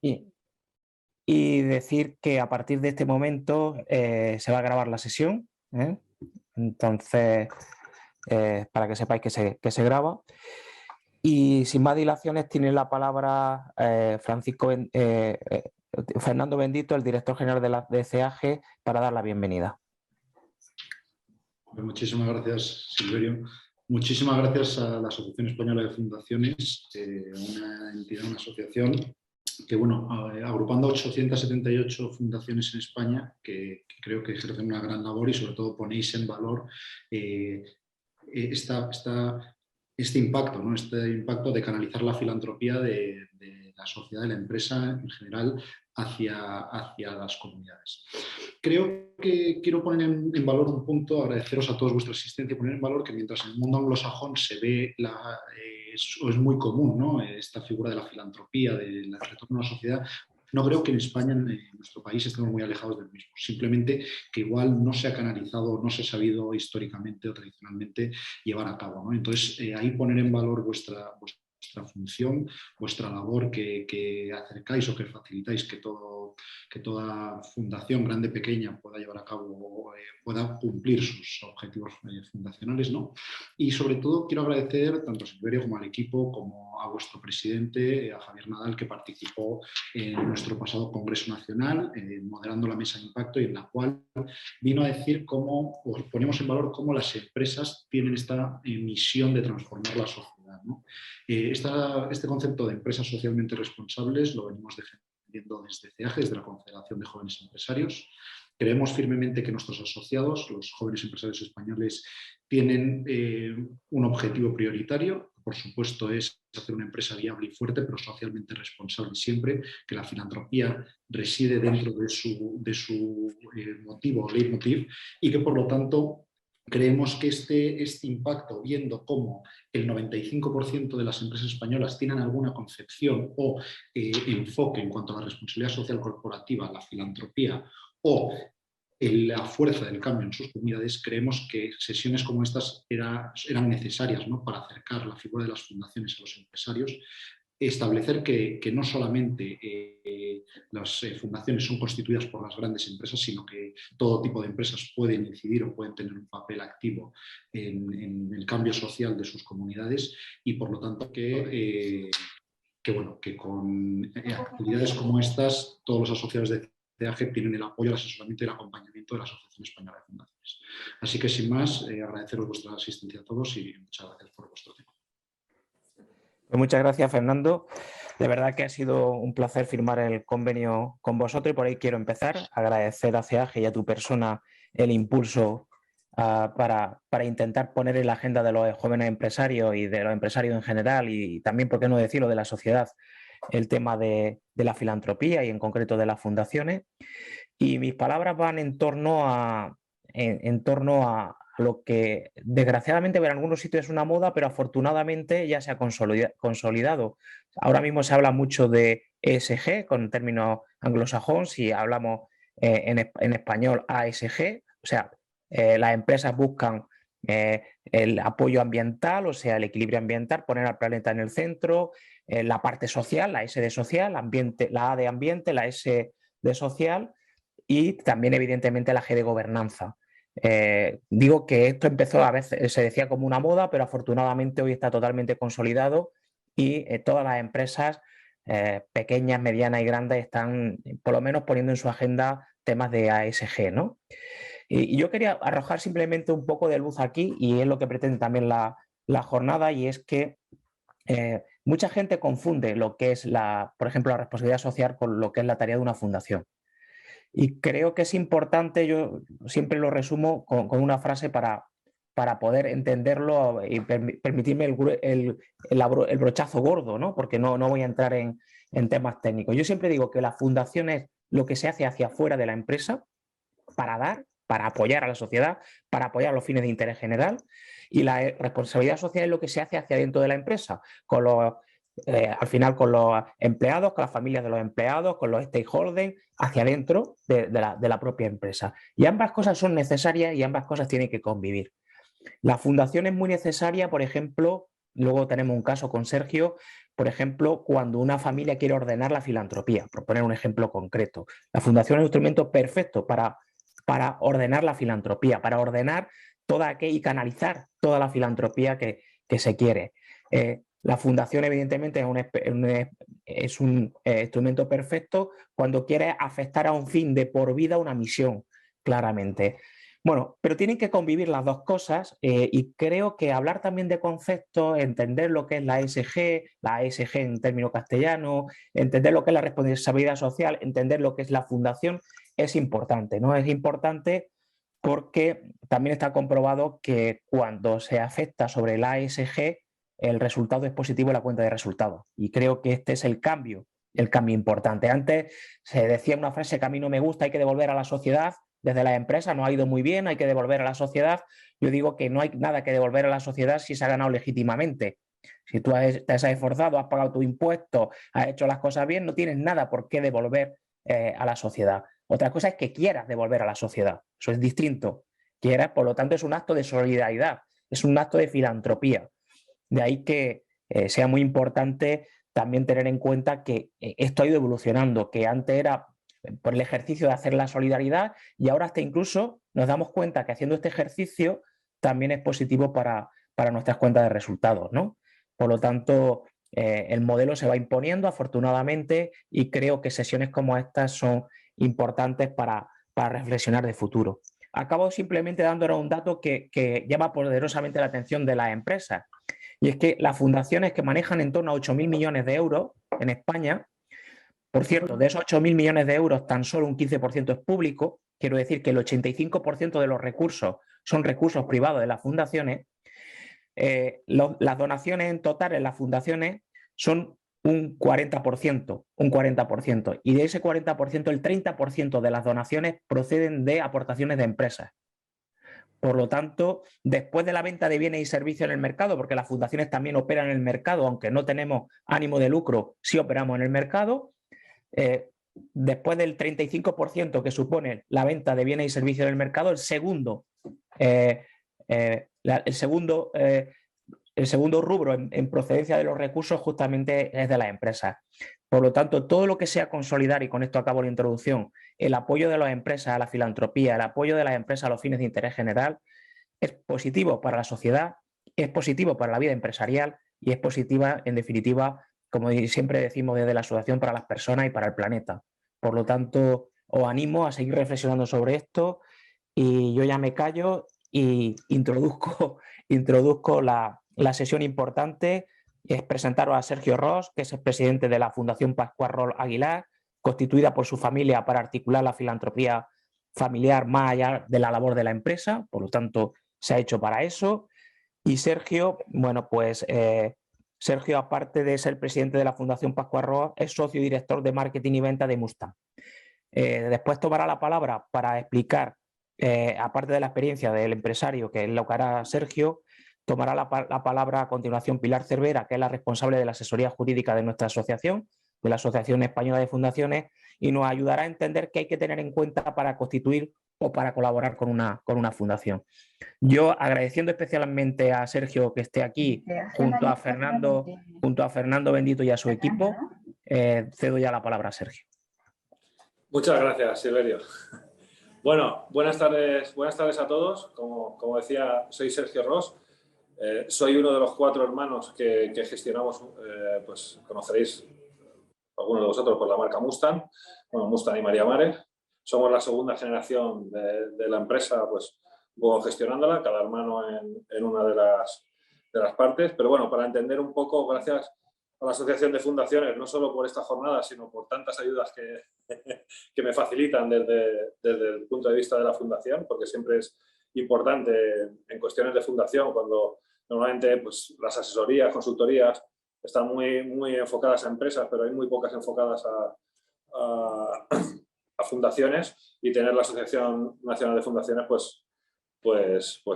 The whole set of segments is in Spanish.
Y, y decir que a partir de este momento se va a grabar la sesión, ¿eh? Entonces, para que sepáis que se graba. Y sin más dilaciones tiene la palabra Fernando Bendito, el director general de CEAGE, para dar la bienvenida. Muchísimas gracias, Silverio. Muchísimas gracias a la Asociación Española de Fundaciones, una entidad, una asociación que, bueno, agrupando 878 fundaciones en España, que creo que ejercen una gran labor y sobre todo ponéis en valor este impacto, ¿no? Este impacto de canalizar la filantropía de la sociedad, de la empresa en general, hacia las comunidades. Creo que quiero poner en valor un punto, agradeceros a todos vuestra asistencia, poner en valor que mientras en el mundo anglosajón se ve, es muy común, ¿no? Esta figura de la filantropía, del retorno a la sociedad, no creo que en España, en nuestro país, estemos muy alejados del mismo. Simplemente que igual no se ha canalizado, no se ha sabido históricamente o tradicionalmente llevar a cabo, ¿no? Entonces, ahí poner en valor vuestra función, vuestra labor que acercáis o que facilitáis que toda fundación, grande o pequeña, pueda llevar a cabo, pueda cumplir sus objetivos fundacionales, ¿no? Y sobre todo quiero agradecer tanto a Silverio como al equipo, como a vuestro presidente, a Javier Nadal, que participó en nuestro pasado Congreso Nacional, moderando la mesa de impacto, y en la cual vino a decir cómo, o ponemos en valor cómo las empresas tienen esta misión de transformar la sociedad, ¿no? Este concepto de empresas socialmente responsables lo venimos defendiendo desde CEAGE, desde la Confederación de Jóvenes Empresarios. Creemos firmemente que nuestros asociados, los jóvenes empresarios españoles, tienen un objetivo prioritario. Por supuesto, es hacer una empresa viable y fuerte, pero socialmente responsable siempre, que la filantropía reside dentro de su motivo o leitmotiv, y que por lo tanto creemos que este impacto, viendo cómo el 95% de las empresas españolas tienen alguna concepción o enfoque en cuanto a la responsabilidad social corporativa, la filantropía o la fuerza del cambio en sus comunidades, creemos que sesiones como estas eran necesarias, ¿no? Para acercar la figura de las fundaciones a los empresarios, establecer que no solamente las fundaciones son constituidas por las grandes empresas, sino que todo tipo de empresas pueden incidir o pueden tener un papel activo en el cambio social de sus comunidades, y por lo tanto que con actividades como estas todos los asociados de CEAGE tienen el apoyo, el asesoramiento y el acompañamiento de la Asociación Española de Fundaciones. Así que sin más, agradeceros vuestra asistencia a todos y muchas gracias por vuestro tiempo. Pues muchas gracias, Fernando. De verdad que ha sido un placer firmar el convenio con vosotros, y por ahí quiero empezar. Agradecer a CEAGE y a tu persona el impulso para intentar poner en la agenda de los jóvenes empresarios y de los empresarios en general, y también, por qué no decirlo, de la sociedad, el tema de la filantropía y en concreto de las fundaciones. Y mis palabras van en torno a lo que desgraciadamente en algunos sitios es una moda, pero afortunadamente ya se ha consolidado. Ahora mismo se habla mucho de ESG con términos anglosajón, si hablamos en español ASG, o sea, las empresas buscan el apoyo ambiental, o sea, el equilibrio ambiental, poner al planeta en el centro, la parte social, la S de social, ambiente, la A de ambiente, la S de social, y también evidentemente la G de gobernanza. Digo que esto empezó, a veces se decía como una moda, pero afortunadamente hoy está totalmente consolidado, y todas las empresas pequeñas, medianas y grandes están por lo menos poniendo en su agenda temas de ASG, ¿no? Y yo quería arrojar simplemente un poco de luz aquí, y es lo que pretende también la jornada, y es que mucha gente confunde lo que es, por ejemplo, la responsabilidad social con lo que es la tarea de una fundación. Y creo que es importante, yo siempre lo resumo con una frase para poder entenderlo y permitirme el brochazo gordo, ¿no? Porque no voy a entrar en temas técnicos. Yo siempre digo que la fundación es lo que se hace hacia afuera de la empresa para dar, para apoyar a la sociedad, para apoyar los fines de interés general, y la responsabilidad social es lo que se hace hacia dentro de la empresa, al final con los empleados, con las familias de los empleados, con los stakeholders, hacia adentro de la propia empresa. Y ambas cosas son necesarias y ambas cosas tienen que convivir. La fundación es muy necesaria, por ejemplo, luego tenemos un caso con Sergio, por ejemplo, cuando una familia quiere ordenar la filantropía, por poner un ejemplo concreto. La fundación es un instrumento perfecto para ordenar la filantropía, para ordenar y canalizar toda la filantropía que se quiere. La fundación, evidentemente, es un instrumento perfecto cuando quiere afectar a un fin de por vida, una misión, claramente. Bueno, pero tienen que convivir las dos cosas y creo que hablar también de conceptos, entender lo que es la ESG en término castellano, entender lo que es la responsabilidad social, entender lo que es la fundación, es importante, ¿no? Es importante porque también está comprobado que cuando se afecta sobre la ESG, el resultado es positivo en la cuenta de resultados. Y creo que este es el cambio importante. Antes se decía una frase que a mí no me gusta, hay que devolver a la sociedad. Desde la empresa no ha ido muy bien, hay que devolver a la sociedad. Yo digo que no hay nada que devolver a la sociedad si se ha ganado legítimamente. Si tú te has esforzado, has pagado tu impuesto, has hecho las cosas bien, no tienes nada por qué devolver a la sociedad. Otra cosa es que quieras devolver a la sociedad. Eso es distinto. Quieras, por lo tanto, es un acto de solidaridad, es un acto de filantropía. De ahí que sea muy importante también tener en cuenta que esto ha ido evolucionando, que antes era por el ejercicio de hacer la solidaridad y ahora hasta incluso nos damos cuenta que haciendo este ejercicio también es positivo para nuestras cuentas de resultados, ¿no? Por lo tanto, el modelo se va imponiendo afortunadamente y creo que sesiones como estas son importantes para reflexionar de futuro. Acabo simplemente dándole un dato que llama poderosamente la atención de las empresas. Y es que las fundaciones que manejan en torno a 8.000 millones de euros en España, por cierto, de esos 8.000 millones de euros, tan solo un 15% es público, quiero decir que el 85% de los recursos son recursos privados de las fundaciones, las donaciones en total en las fundaciones son un 40%, y de ese 40%, el 30% de las donaciones proceden de aportaciones de empresas. Por lo tanto, después de la venta de bienes y servicios en el mercado, porque las fundaciones también operan en el mercado, aunque no tenemos ánimo de lucro, sí operamos en el mercado, después del 35% que supone la venta de bienes y servicios en el mercado, el segundo rubro en procedencia de los recursos justamente es de las empresas. Por lo tanto, todo lo que sea consolidar, y con esto acabo la introducción, el apoyo de las empresas a la filantropía, el apoyo de las empresas a los fines de interés general, es positivo para la sociedad, es positivo para la vida empresarial y es positiva, en definitiva, como siempre decimos desde la Asociación, para las personas y para el planeta. Por lo tanto, os animo a seguir reflexionando sobre esto y yo ya me callo y introduzco la sesión importante. Es presentaros a Sergio Ros, que es el presidente de la Fundación Pascual Rol Aguilar, constituida por su familia para articular la filantropía familiar más allá de la labor de la empresa, por lo tanto se ha hecho para eso. Y Sergio, bueno, pues Sergio, aparte de ser presidente de la Fundación Pascual Rol, es socio y director de marketing y venta de Mustang. Después tomará la palabra para explicar, aparte de la experiencia del empresario, que es lo que hará Sergio, tomará la palabra a continuación Pilar Cervera, que es la responsable de la asesoría jurídica de nuestra asociación, de la Asociación Española de Fundaciones, y nos ayudará a entender qué hay que tener en cuenta para constituir o para colaborar con una fundación. Yo agradeciendo especialmente a Sergio que esté aquí junto a Fernando Bendito y a su equipo, cedo ya la palabra a Sergio. Muchas gracias, Silverio. Bueno, buenas tardes a todos. Como decía, soy Sergio Ros. Soy uno de los 4 hermanos que gestionamos, pues conoceréis algunos de vosotros por la marca Mustang, bueno, Mustang y María Mare. Somos la segunda generación de la empresa, pues gestionándola, cada hermano en una de las partes. Pero bueno, para entender un poco, gracias a la Asociación de Fundaciones, no solo por esta jornada, sino por tantas ayudas que me facilitan desde el punto de vista de la fundación, porque siempre es importante en cuestiones de fundación, cuando normalmente pues, las asesorías, consultorías, están muy enfocadas a empresas, pero hay muy pocas enfocadas a fundaciones, y tener la Asociación Nacional de Fundaciones pues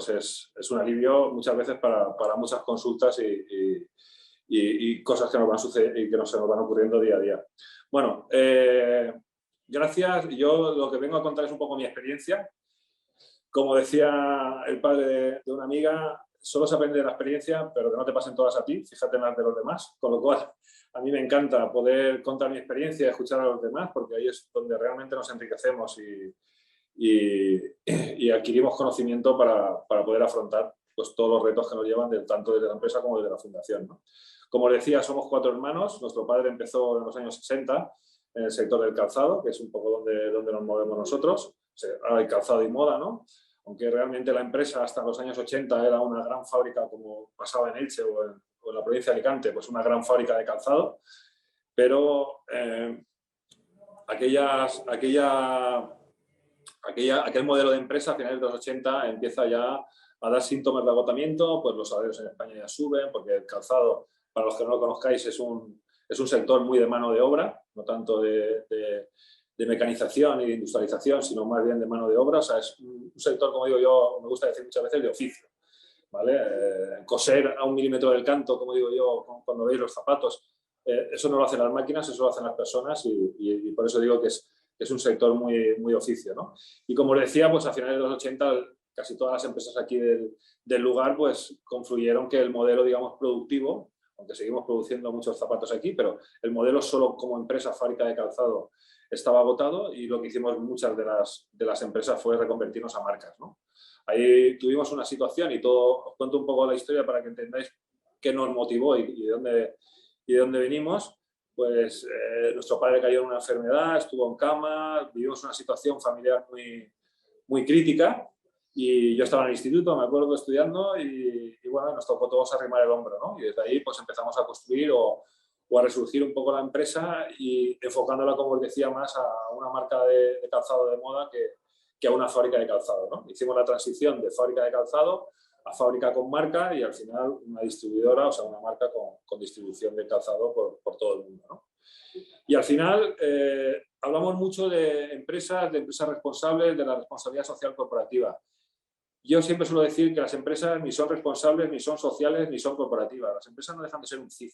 es un alivio muchas veces para muchas consultas y cosas que nos van sucediendo y que se nos van ocurriendo día a día. Bueno, gracias. Yo lo que vengo a contar es un poco mi experiencia. Como decía el padre de una amiga, solo se aprende de la experiencia, pero que no te pasen todas a ti, fíjate en las de los demás, con lo cual a mí me encanta poder contar mi experiencia y escuchar a los demás, porque ahí es donde realmente nos enriquecemos y adquirimos conocimiento para poder afrontar pues, todos los retos que nos llevan tanto desde la empresa como desde la fundación, ¿no? Como os decía, somos 4 hermanos. Nuestro padre empezó en los años 60 en el sector del calzado, que es un poco donde nos movemos nosotros. O sea, ahora hay calzado y moda, ¿no? Aunque realmente la empresa hasta los años 80 era una gran fábrica, como pasaba en Elche o en la provincia de Alicante, pues una gran fábrica de calzado. Pero aquel modelo de empresa a finales de los 80 empieza ya a dar síntomas de agotamiento, pues los salarios en España ya suben, porque el calzado, para los que no lo conozcáis, es un sector muy de mano de obra, no tanto de mecanización y de industrialización, sino más bien de mano de obra. O sea, es un sector, como digo yo, me gusta decir muchas veces, de oficio, ¿vale? Coser a 1 milímetro del canto, como digo yo, cuando veis los zapatos, eso no lo hacen las máquinas, eso lo hacen las personas y por eso digo que es un sector muy, muy oficio, ¿no? Y como os decía, pues a finales de los 80 casi todas las empresas aquí del lugar pues confluyeron que el modelo, digamos, productivo, aunque seguimos produciendo muchos zapatos aquí, pero el modelo solo como empresa fábrica de calzado estaba agotado y lo que hicimos muchas de las empresas fue reconvertirnos a marcas, ¿no? Ahí tuvimos una situación y todo, os cuento un poco la historia para que entendáis qué nos motivó y de dónde venimos. Pues nuestro padre cayó en una enfermedad, estuvo en cama, vivimos una situación familiar muy, muy crítica y yo estaba en el instituto, me acuerdo, estudiando y bueno, nos tocó todos arrimar el hombro, ¿no? Y desde ahí pues empezamos a construir o a resurgir un poco la empresa y enfocándola, como os decía, más a una marca de calzado de moda que a una fábrica de calzado, ¿no? Hicimos la transición de fábrica de calzado a fábrica con marca y al final una distribuidora, o sea, una marca con distribución de calzado por todo el mundo, ¿no? Y al final hablamos mucho de empresas responsables, de la responsabilidad social corporativa. Yo siempre suelo decir que las empresas ni son responsables, ni son sociales, ni son corporativas. Las empresas no dejan de ser un CIF.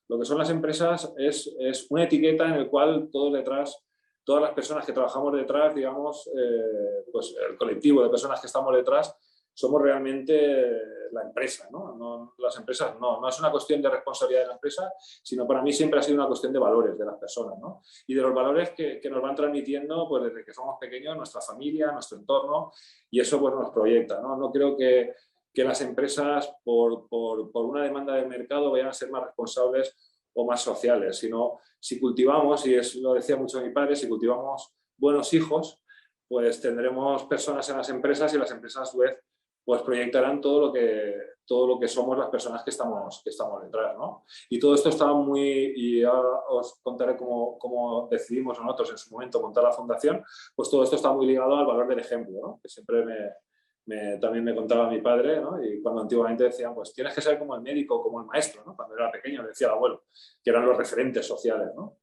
Lo que son las empresas es una etiqueta en la cual todos detrás, todas las personas que trabajamos detrás, digamos, pues el colectivo de personas que estamos detrás, somos realmente la empresa, ¿no? Las empresas no es una cuestión de responsabilidad de la empresa, sino para mí siempre ha sido una cuestión de valores de las personas, ¿no? Y de los valores que nos van transmitiendo pues desde que somos pequeños, nuestra familia, nuestro entorno, y eso pues nos proyecta, ¿no? No creo que las empresas por una demanda del mercado vayan a ser más responsables o más sociales, sino si cultivamos, y lo decía mucho mi padre, si cultivamos buenos hijos, pues tendremos personas en las empresas y las empresas a su vez pues proyectarán todo lo que somos las personas que estamos detrás, ¿no? Y todo esto está y ahora os contaré cómo decidimos nosotros en su momento montar la fundación, pues todo esto está muy ligado al valor del ejemplo, ¿no? Que siempre también me contaba mi padre, ¿no? Y cuando antiguamente decían, pues tienes que ser como el médico o como el maestro, ¿no? Cuando era pequeño, le decía el abuelo, que eran los referentes sociales, ¿no?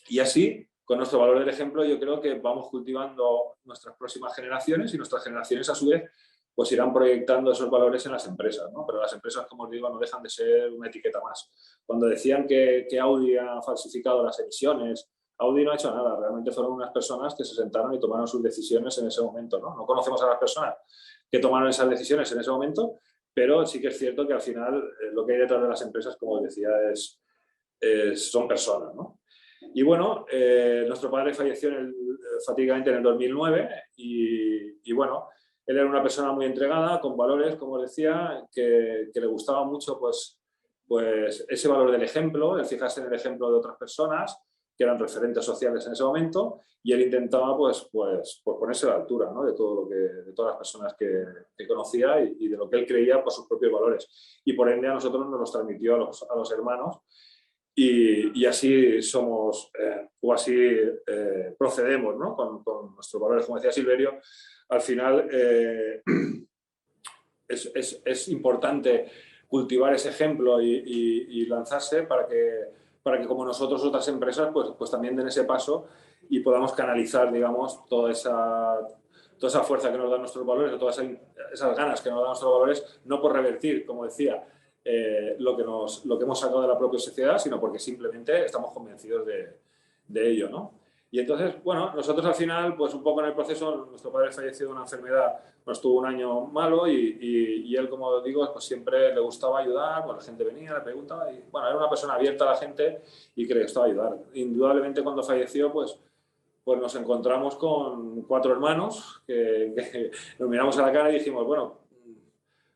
Y así, con nuestro valor del ejemplo, yo creo que vamos cultivando nuestras próximas generaciones y nuestras generaciones a su vez pues irán proyectando esos valores en las empresas, ¿no? Pero las empresas, como os digo, no dejan de ser una etiqueta más. Cuando decían que Audi ha falsificado las emisiones, Audi no ha hecho nada, realmente fueron unas personas que se sentaron y tomaron sus decisiones en ese momento, ¿no? No conocemos a las personas que tomaron esas decisiones en ese momento, pero sí que es cierto que al final lo que hay detrás de las empresas, como os decía, son personas, ¿no? Y bueno, nuestro padre falleció fatídicamente en el 2009 y bueno, él era una persona muy entregada, con valores, como os decía, que le gustaba mucho pues ese valor del ejemplo, el fijarse en el ejemplo de otras personas que eran referentes sociales en ese momento, y él intentaba pues ponerse a la altura, ¿no? de todas las personas que conocía y de lo que él creía por sus propios valores. Y por ende a nosotros nos los transmitió a los hermanos. Y así somos, o así procedemos, ¿no? con nuestros valores, como decía Silverio. Al final es importante cultivar ese ejemplo y lanzarse para que como nosotros otras empresas pues también den ese paso y podamos canalizar, digamos, toda esa fuerza que nos dan nuestros valores, todas esas ganas que nos dan nuestros valores, no por revertir, como decía, lo que hemos sacado de la propia sociedad, sino porque simplemente estamos convencidos de ello, ¿no? Y entonces, bueno, nosotros al final, pues un poco en el proceso, nuestro padre falleció de una enfermedad, nos tuvo un año malo y él, como digo, pues siempre le gustaba ayudar, pues la gente venía, le preguntaba y, bueno, era una persona abierta a la gente y que le gustaba ayudar. Indudablemente cuando falleció, pues nos encontramos con 4 hermanos que nos miramos a la cara y dijimos, bueno,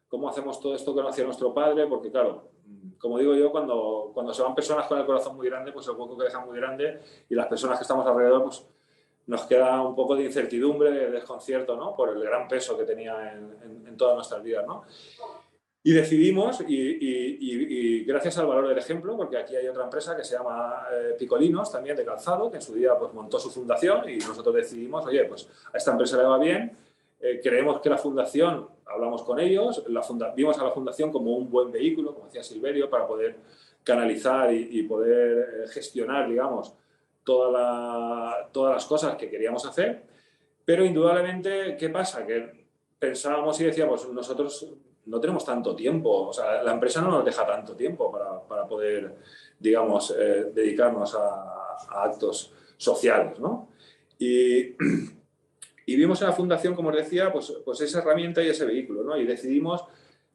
¿cómo hacemos todo esto que no hacía nuestro padre? Porque claro, como digo yo, cuando se van personas con el corazón muy grande, pues el hueco que dejan muy grande y las personas que estamos alrededor, pues nos queda un poco de incertidumbre, de desconcierto, ¿no? Por el gran peso que tenía en todas nuestras vidas, ¿no? Y decidimos, y gracias al valor del ejemplo, porque aquí hay otra empresa que se llama Picolinos, también de calzado, que en su día pues, montó su fundación y nosotros decidimos, oye, pues a esta empresa le va bien, creemos que la fundación, hablamos con ellos, vimos a la fundación como un buen vehículo, como decía Silverio, para poder canalizar y poder gestionar, digamos, todas las cosas que queríamos hacer, pero indudablemente, ¿qué pasa? Que pensábamos y decíamos, nosotros no tenemos tanto tiempo, o sea, la empresa no nos deja tanto tiempo para poder, digamos, dedicarnos a actos sociales, ¿no? Y vimos en la fundación, como os decía, pues esa herramienta y ese vehículo, ¿no? Y decidimos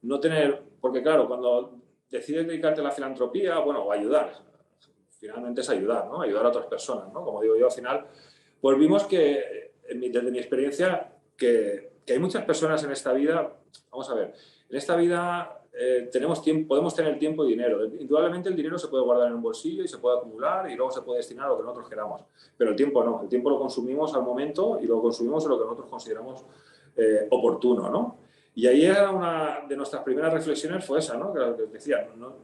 no tener, porque claro, cuando decides dedicarte a la filantropía, bueno, o ayudar, finalmente es ayudar, ¿no? Ayudar a otras personas, ¿no? Como digo yo, al final, pues vimos que, desde mi experiencia, que hay muchas personas en esta vida, vamos a ver, en esta vida tenemos tiempo, podemos tener tiempo y dinero. Indudablemente el dinero se puede guardar en un bolsillo y se puede acumular y luego se puede destinar a lo que nosotros queramos. Pero el tiempo no. El tiempo lo consumimos al momento y lo consumimos en lo que nosotros consideramos oportuno, ¿no? Y ahí era una de nuestras primeras reflexiones fue esa, ¿no? Que decía, ¿no?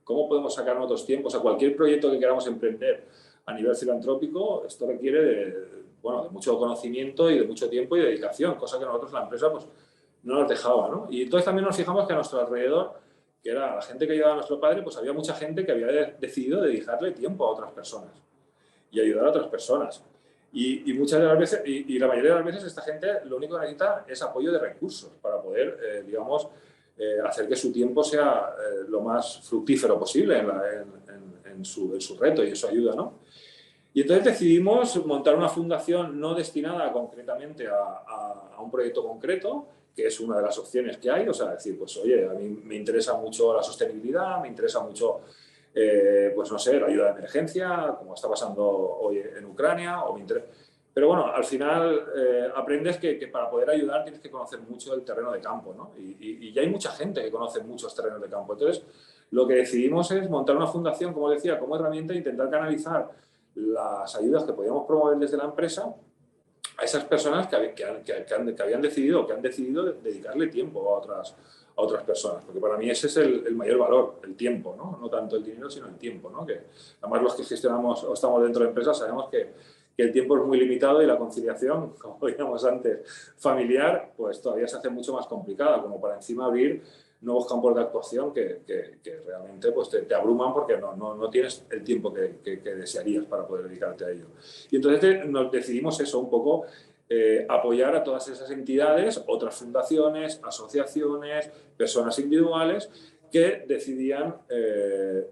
¿Cómo podemos sacar otros tiempos a cualquier proyecto que queramos emprender a nivel filantrópico? Esto requiere de mucho conocimiento y de mucho tiempo y dedicación, cosa que nosotros, la empresa, pues no nos dejaba, ¿no? Y entonces también nos fijamos que a nuestro alrededor, que era la gente que ayudaba a nuestro padre, pues había mucha gente que había decidido dedicarle tiempo a otras personas y ayudar a otras personas. Y muchas de las veces, y la mayoría de las veces, esta gente lo único que necesita es apoyo de recursos para poder, digamos, hacer que su tiempo sea lo más fructífero posible en su reto y en su ayuda, ¿no? Y entonces decidimos montar una fundación no destinada concretamente a un proyecto concreto, que es una de las opciones que hay, o sea, decir, pues oye, a mí me interesa mucho la sostenibilidad, me interesa mucho, pues no sé, la ayuda de emergencia, como está pasando hoy en Ucrania, pero bueno, al final aprendes que para poder ayudar tienes que conocer mucho el terreno de campo, ¿no? Y ya hay mucha gente que conoce muchos terrenos de campo. Entonces, lo que decidimos es montar una fundación, como decía, como herramienta e intentar canalizar las ayudas que podíamos promover desde la empresa a esas personas que habían decidido dedicarle tiempo a otras personas. Porque para mí ese es el mayor valor, el tiempo, ¿no? No tanto el dinero, sino el tiempo, ¿no? Que además los que gestionamos o estamos dentro de empresas sabemos que el tiempo es muy limitado y la conciliación, como veíamos antes, familiar, pues todavía se hace mucho más complicada, como para encima abrir nuevos campos de actuación que realmente pues, te abruman porque no tienes el tiempo que desearías para poder dedicarte a ello. Y entonces nos decidimos eso, un poco apoyar a todas esas entidades, otras fundaciones, asociaciones, personas individuales que decidían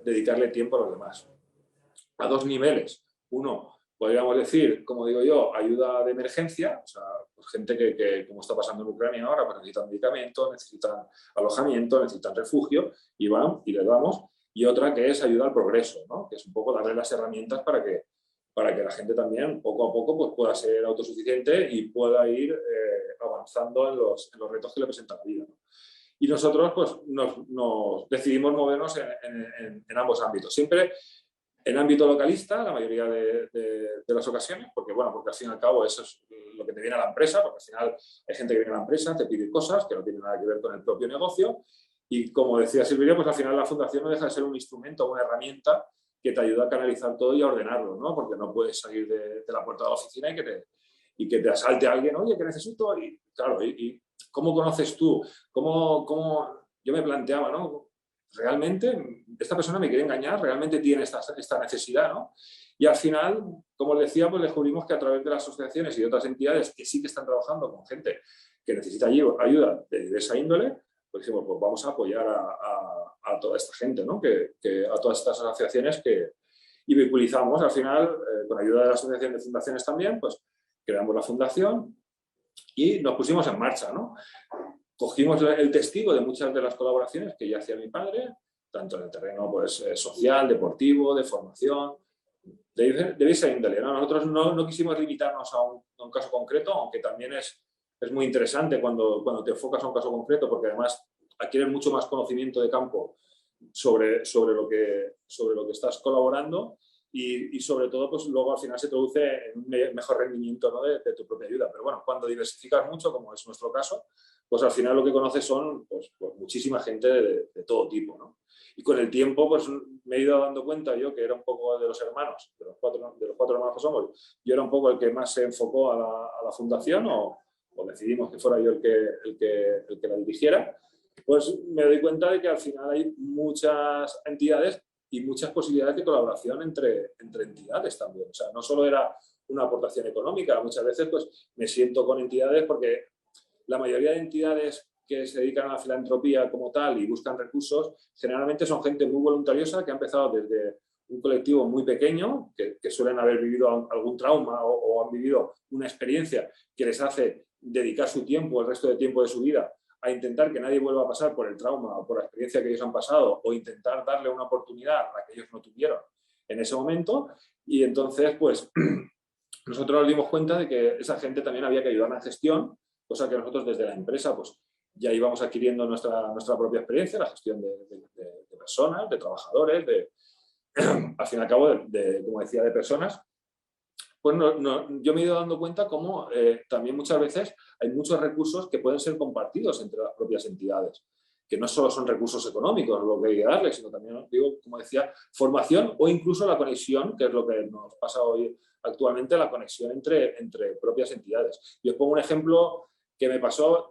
dedicarle tiempo a los demás. A 2 niveles. Uno, podríamos decir, como digo yo, ayuda de emergencia, o sea, pues gente que, como está pasando en Ucrania ahora, pues necesitan medicamentos, necesitan alojamiento, necesitan refugio, y van y les damos. Y otra que es ayuda al progreso, ¿no? Que es un poco darle las herramientas para que la gente también, poco a poco, pues pueda ser autosuficiente y pueda ir avanzando en los retos que le presenta la vida, ¿no? Y nosotros, pues, nos decidimos movernos en ambos ámbitos. Siempre en ámbito localista, la mayoría de las ocasiones, porque al fin y al cabo eso es lo que te viene a la empresa, porque al final hay gente que viene a la empresa, te pide cosas que no tienen nada que ver con el propio negocio, y como decía Silvia, pues al final la fundación no deja de ser un instrumento, una herramienta que te ayuda a canalizar todo y a ordenarlo, ¿no? Porque no puedes salir de la puerta de la oficina y que te asalte alguien, oye, que necesito, y claro, y ¿cómo conoces tú? Yo me planteaba, ¿no? ¿Realmente esta persona me quiere engañar? ¿Realmente tiene esta necesidad, ¿no? Y al final, como les decía, pues descubrimos que a través de las asociaciones y de otras entidades que sí que están trabajando con gente que necesita ayuda de esa índole, pues dijimos, pues vamos a apoyar a toda esta gente, ¿no? A todas estas asociaciones y vehiculizamos, al final, con ayuda de la Asociación de Fundaciones también, pues creamos la fundación y nos pusimos en marcha, ¿no? Cogimos el testigo de muchas de las colaboraciones que ya hacía mi padre, tanto en el terreno pues, social, deportivo, de formación, de esa índole, ¿no? Nosotros no quisimos limitarnos a un caso concreto, aunque también es muy interesante cuando te enfocas a un caso concreto, porque además adquieres mucho más conocimiento de campo sobre lo que estás colaborando y sobre todo, pues luego al final se traduce en un mejor rendimiento, ¿no? de tu propia ayuda. Pero bueno, cuando diversificas mucho, como es nuestro caso, pues al final lo que conoces son pues muchísima gente de todo tipo, ¿no? Y con el tiempo, pues me he ido dando cuenta yo que era un poco de los hermanos, de los cuatro hermanos que somos, yo era un poco el que más se enfocó a la fundación o decidimos que fuera yo el que la dirigiera. Pues me doy cuenta de que al final hay muchas entidades y muchas posibilidades de colaboración entre entidades también. O sea, no solo era una aportación económica, muchas veces pues me siento con entidades porque la mayoría de entidades que se dedican a la filantropía como tal y buscan recursos, generalmente son gente muy voluntariosa que ha empezado desde un colectivo muy pequeño, que suelen haber vivido algún trauma o han vivido una experiencia que les hace dedicar su tiempo, el resto del tiempo de su vida, a intentar que nadie vuelva a pasar por el trauma o por la experiencia que ellos han pasado o intentar darle una oportunidad a la que ellos no tuvieron en ese momento. Y entonces, pues, nosotros nos dimos cuenta de que esa gente también había que ayudar en la gestión, cosa que nosotros desde la empresa, pues, ya íbamos adquiriendo nuestra propia experiencia, la gestión de personas, de trabajadores, al fin y al cabo, como decía, de personas. Pues yo me he ido dando cuenta cómo también muchas veces hay muchos recursos que pueden ser compartidos entre las propias entidades, que no solo son recursos económicos lo que hay que darles, sino también, digo, como decía, formación o incluso la conexión, que es lo que nos pasa hoy actualmente, la conexión entre propias entidades. Y os pongo un ejemplo que me pasó,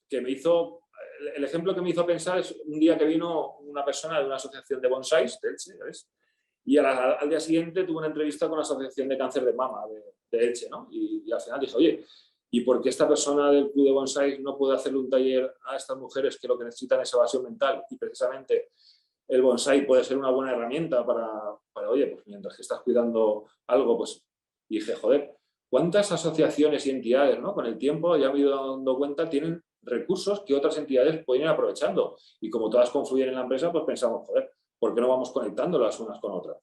el ejemplo que me hizo pensar es un día que vino una persona de una asociación de bonsáis, de Elche, ¿ves? Y al día siguiente tuve una entrevista con la Asociación de Cáncer de Mama de Elche, ¿no? Y al final dije, oye, ¿y por qué esta persona del Club de Bonsáis no puede hacerle un taller a estas mujeres que lo que necesitan es evasión mental? Y precisamente el bonsái puede ser una buena herramienta para oye, pues mientras que estás cuidando algo, pues dije, joder, ¿cuántas asociaciones y entidades, ¿no? Con el tiempo, ya me he ido dando cuenta, tienen recursos que otras entidades pueden ir aprovechando. Y como todas confluyen en la empresa, pues pensamos, joder, ¿por qué no vamos conectándolas unas con otras?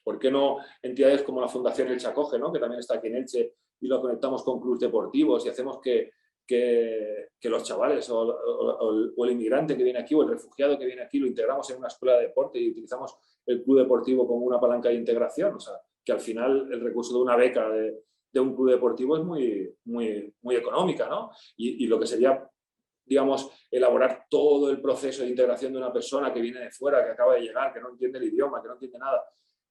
¿Por qué no entidades como la Fundación Elche Acoge, ¿no? Que también está aquí en Elche, y lo conectamos con clubes deportivos y hacemos que los chavales o el inmigrante que viene aquí o el refugiado que viene aquí lo integramos en una escuela de deporte y utilizamos el club deportivo como una palanca de integración? O sea, que al final el recurso de una beca de un club deportivo es muy económica, ¿no? Y lo que sería, digamos, elaborar todo el proceso de integración de una persona que viene de fuera, que acaba de llegar, que no entiende el idioma, que no entiende nada,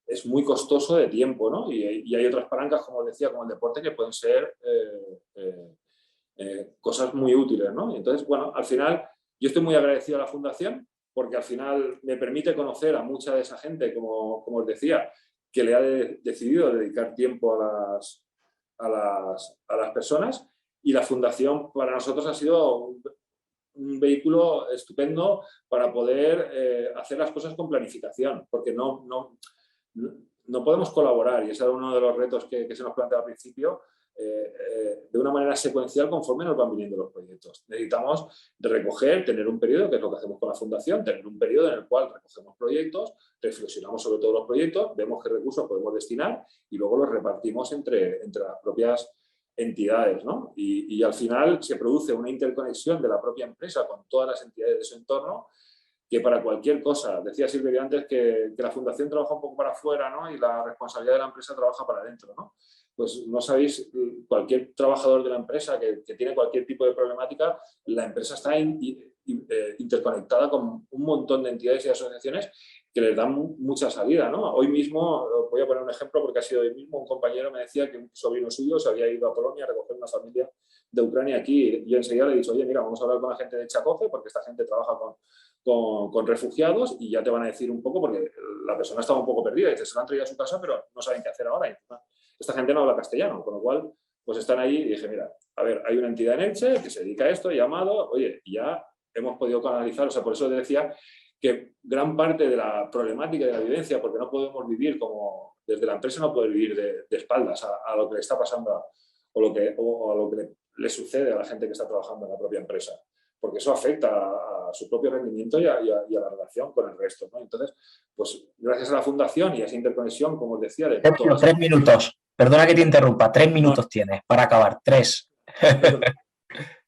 es muy costoso de tiempo, ¿no? Y hay otras palancas, como decía, como el deporte, que pueden ser cosas muy útiles, ¿no? Y entonces, bueno, al final yo estoy muy agradecido a la Fundación porque al final me permite conocer a mucha de esa gente, como os decía, que le ha decidido dedicar tiempo a las personas, y la Fundación para nosotros ha sido un vehículo estupendo para poder hacer las cosas con planificación, porque no podemos colaborar, y ese era uno de los retos que se nos planteaba al principio, de una manera secuencial conforme nos van viniendo los proyectos. Necesitamos recoger, tener un periodo, que es lo que hacemos con la Fundación, tener un periodo en el cual recogemos proyectos, reflexionamos sobre todos los proyectos, vemos qué recursos podemos destinar y luego los repartimos entre las propias entidades, ¿no? Y al final se produce una interconexión de la propia empresa con todas las entidades de su entorno, que para cualquier cosa, decía Silverio antes que la Fundación trabaja un poco para afuera, ¿no? Y la responsabilidad de la empresa trabaja para adentro, ¿no? Pues no sabéis, cualquier trabajador de la empresa que tiene cualquier tipo de problemática, la empresa está interconectada con un montón de entidades y asociaciones que les dan mucha salida, ¿no? Hoy mismo, voy a poner un ejemplo porque ha sido hoy mismo, un compañero me decía que un sobrino suyo se había ido a Polonia a recoger una familia de Ucrania aquí, y yo enseguida le he dicho, oye, mira, vamos a hablar con la gente de Chacofe porque esta gente trabaja con refugiados y ya te van a decir un poco, porque la persona estaba un poco perdida, dice, se lo han traído a su casa pero no saben qué hacer ahora, y esta gente no habla castellano, con lo cual pues están ahí, y dije, mira, a ver, hay una entidad en Elche que se dedica a esto, he llamado, oye, ya hemos podido canalizar, o sea, por eso te decía que gran parte de la problemática de la vivencia, porque no podemos vivir como desde la empresa, no poder vivir de espaldas a lo que le está pasando o a lo que le sucede a la gente que está trabajando en la propia empresa, porque eso afecta a su propio rendimiento y a la relación con el resto, ¿no? Entonces, pues gracias a la fundación y a esa interconexión, como os decía, de Sergio, 3 minutos. Perdona que te interrumpa. 3 minutos tienes para acabar. 3.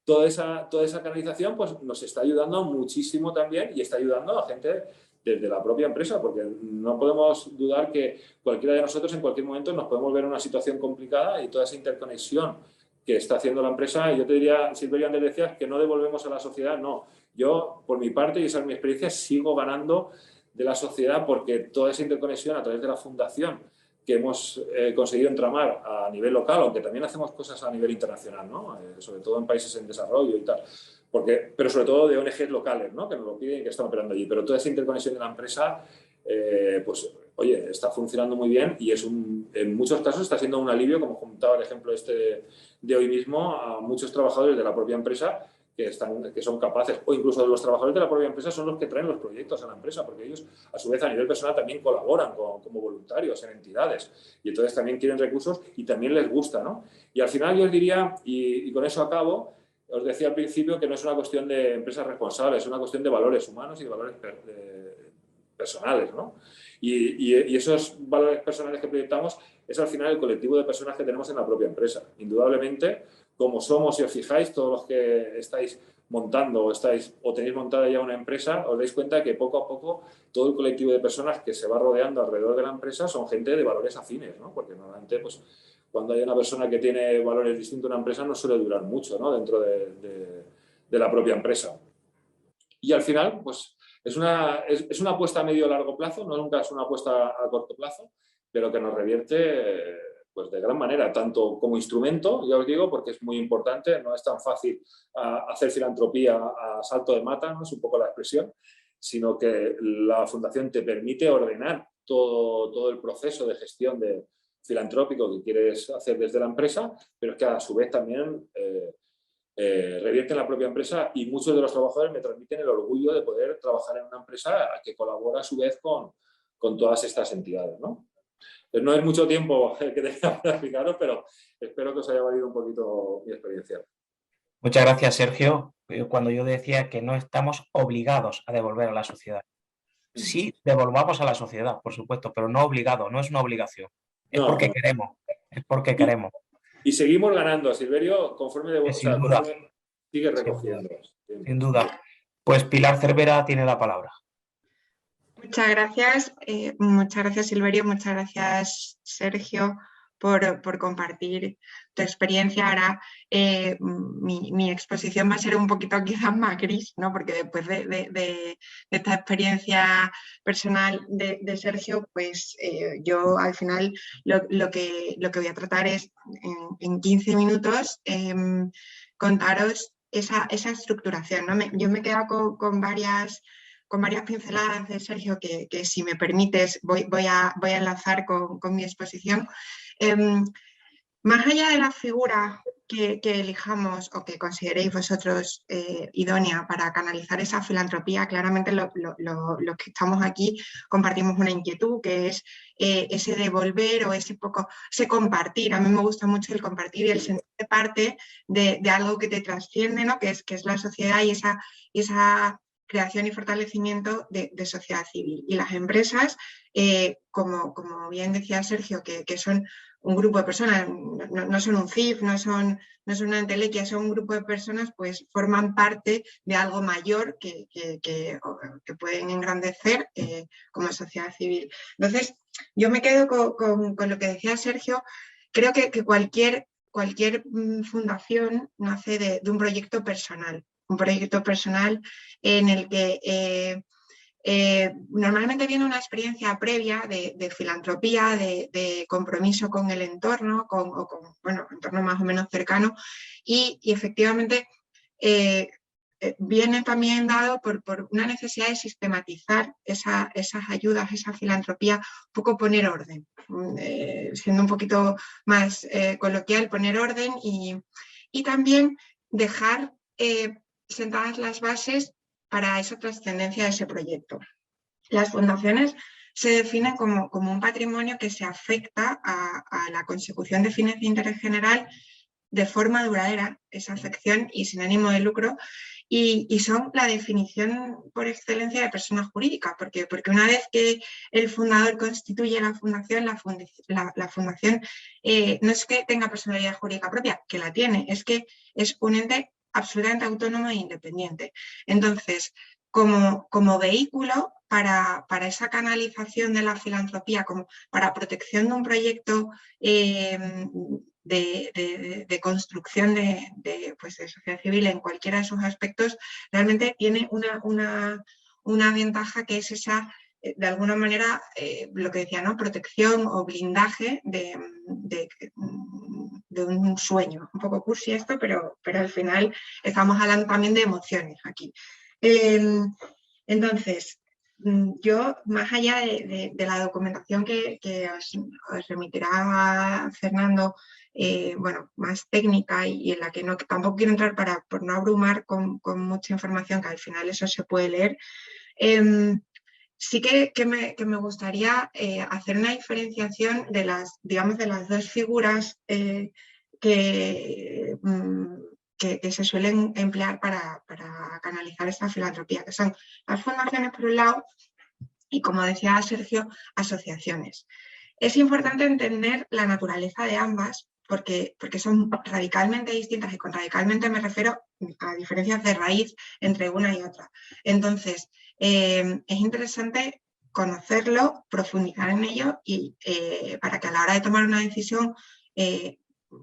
Toda esa canalización pues, nos está ayudando muchísimo también y está ayudando a gente desde la propia empresa, porque no podemos dudar que cualquiera de nosotros en cualquier momento nos podemos ver en una situación complicada, y toda esa interconexión que está haciendo la empresa, y yo te diría, Silverio, antes decías que no devolvemos a la sociedad, no. Yo, por mi parte, y esa es mi experiencia, sigo ganando de la sociedad, porque toda esa interconexión a través de la fundación que hemos conseguido entramar a nivel local, aunque también hacemos cosas a nivel internacional, ¿no? Sobre todo en países en desarrollo y tal, pero sobre todo de ONGs locales, ¿no? Que nos lo piden y que están operando allí. Pero toda esa interconexión de la empresa, pues, oye, está funcionando muy bien, y en muchos casos está siendo un alivio, como comentaba el ejemplo de hoy mismo, a muchos trabajadores de la propia empresa que son capaces, o incluso los trabajadores de la propia empresa son los que traen los proyectos a la empresa, porque ellos, a su vez, a nivel personal también colaboran como voluntarios en entidades, y entonces también quieren recursos y también les gusta, ¿no? Y al final yo os diría, y con eso acabo, os decía al principio que no es una cuestión de empresas responsables, es una cuestión de valores humanos y de valores personales, ¿no? Y esos valores personales que proyectamos es al final el colectivo de personas que tenemos en la propia empresa. Indudablemente, como somos, si os fijáis, todos los que estáis montando o tenéis montada ya una empresa, os dais cuenta que poco a poco todo el colectivo de personas que se va rodeando alrededor de la empresa son gente de valores afines, ¿no? Porque normalmente, pues, cuando hay una persona que tiene valores distintos a una empresa, no suele durar mucho, ¿no? Dentro de la propia empresa. Y al final, pues, es una apuesta a medio o largo plazo, no nunca es una apuesta a corto plazo, pero que nos revierte pues de gran manera, tanto como instrumento, ya os digo, porque es muy importante, no es tan fácil hacer filantropía a salto de mata, ¿no? Es un poco la expresión, sino que la fundación te permite ordenar todo el proceso de gestión filantrópico que quieres hacer desde la empresa, pero es que a su vez también revierte en la propia empresa, y muchos de los trabajadores me transmiten el orgullo de poder trabajar en una empresa que colabora a su vez con todas estas entidades, ¿no? Pues no es mucho tiempo que tenga para explicaros, pero espero que os haya valido un poquito mi experiencia. Muchas gracias, Sergio. Cuando yo decía que no estamos obligados a devolver a la sociedad. Sí, devolvamos a la sociedad, por supuesto, pero no obligado, no es una obligación. Es porque queremos, es porque queremos. Y seguimos ganando, Silverio, conforme sigue recogiendo. Sin duda. Pues Pilar Cervera tiene la palabra. Muchas gracias Silverio, muchas gracias Sergio por compartir tu experiencia. Ahora mi exposición va a ser un poquito quizás más gris, ¿no? Porque después de esta experiencia personal de Sergio, pues yo al final lo que voy a tratar es en 15 minutos contaros esa estructuración, ¿no? Yo me he quedado con varias pinceladas de Sergio que si me permites voy a enlazar con mi exposición. Más allá de la figura que elijamos o que consideréis vosotros idónea para canalizar esa filantropía, claramente los que estamos aquí compartimos una inquietud, que es ese devolver o ese compartir. A mí me gusta mucho el compartir y el sentir parte de algo que te trasciende, ¿no? que es la sociedad y esa creación y fortalecimiento de sociedad civil. Y las empresas, como bien decía Sergio, que son un grupo de personas, no son un CIF, no son una entelequia, son un grupo de personas, pues forman parte de algo mayor que pueden engrandecer como sociedad civil. Entonces, yo me quedo con lo que decía Sergio. Creo que cualquier fundación nace de un proyecto personal. Un proyecto personal en el que normalmente viene una experiencia previa de filantropía, de compromiso con el entorno, con entorno más o menos cercano, y efectivamente viene también dado por una necesidad de sistematizar esas ayudas, esa filantropía, un poco poner orden, siendo un poquito más coloquial, poner orden y también dejar sentadas las bases para esa trascendencia de ese proyecto. Las fundaciones se definen como un patrimonio que se afecta a la consecución de fines de interés general de forma duradera, esa afección y sin ánimo de lucro, y son la definición por excelencia de persona jurídica, porque una vez que el fundador constituye la fundación no es que tenga personalidad jurídica propia, que la tiene, es que es un ente absolutamente autónomo e independiente. Entonces, como vehículo para esa canalización de la filantropía, como para protección de un proyecto de construcción de sociedad civil en cualquiera de sus aspectos, realmente tiene una ventaja que es esa, de alguna manera, lo que decía, ¿no? Protección o blindaje de un sueño. Un poco cursi esto, pero al final estamos hablando también de emociones aquí. Entonces, yo, más allá de la documentación que os remitirá Fernando, bueno, más técnica y en la que tampoco quiero entrar por no abrumar con mucha información, que al final eso se puede leer, sí que me gustaría hacer una diferenciación de las dos figuras que se suelen emplear para canalizar esta filantropía, que son las fundaciones por un lado y, como decía Sergio, asociaciones. Es importante entender la naturaleza de ambas porque son radicalmente distintas, y con radicalmente me refiero a diferencias de raíz entre una y otra. Entonces, es interesante conocerlo, profundizar en ello y para que a la hora de tomar una decisión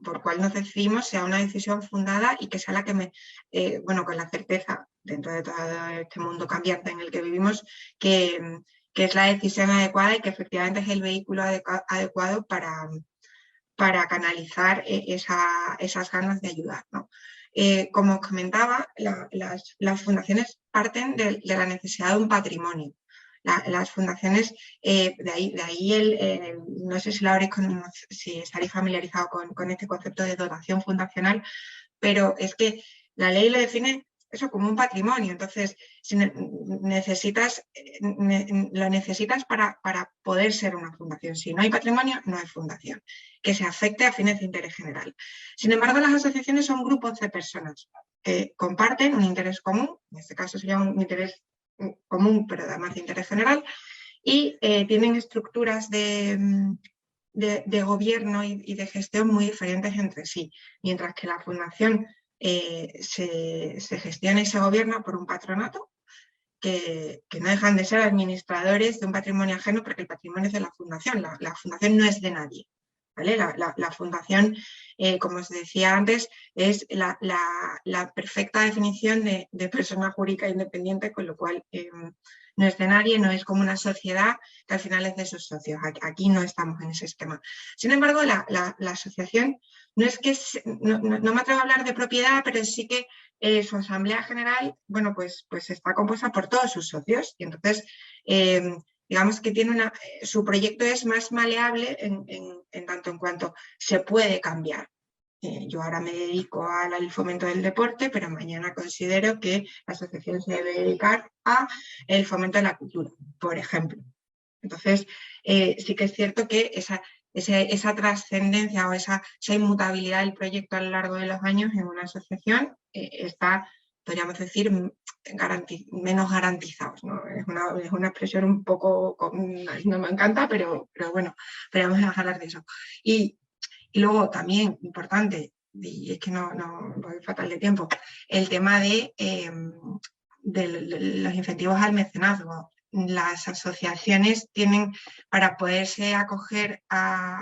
por cuál nos decidimos sea una decisión fundada y que sea la que con la certeza, dentro de todo este mundo cambiante en el que vivimos, que es la decisión adecuada y que efectivamente es el vehículo adecuado para canalizar esas ganas de ayudar, ¿no? Como os comentaba, las fundaciones parten de la necesidad de un patrimonio. Las fundaciones, de ahí no sé si estaréis familiarizados con este concepto de dotación fundacional, pero es que la ley lo define eso como un patrimonio. Entonces, lo necesitas para poder ser una fundación. Si no hay patrimonio, no hay fundación, que se afecte a fines de interés general. Sin embargo, las asociaciones son grupos de personas que comparten un interés común, en este caso sería un interés común, pero además de interés general, y tienen estructuras de gobierno y de gestión muy diferentes entre sí, mientras que la fundación se gestiona y se gobierna por un patronato que no dejan de ser administradores de un patrimonio ajeno, porque el patrimonio es de la fundación, la fundación no es de nadie, ¿vale? La fundación, como os decía antes, es la perfecta definición de persona jurídica independiente, con lo cual no es de nadie, no es como una sociedad que al final es de sus socios. Aquí no estamos en ese esquema. Sin embargo, la asociación no es que, no me atrevo a hablar de propiedad, pero sí que su asamblea general, bueno, pues está compuesta por todos sus socios, y entonces digamos que su proyecto es más maleable en tanto en cuanto se puede cambiar. Yo ahora me dedico al fomento del deporte, pero mañana considero que la asociación se debe dedicar al fomento de la cultura, por ejemplo. Entonces, sí que es cierto que esa trascendencia o esa inmutabilidad del proyecto a lo largo de los años en una asociación está, podríamos decir, menos garantizados, ¿no? Es una expresión un poco, no me encanta, pero bueno, pero vamos a hablar de eso. Y luego también, importante, y es que no voy fatal de tiempo, el tema de los incentivos al mecenazgo. Las asociaciones tienen, para poderse acoger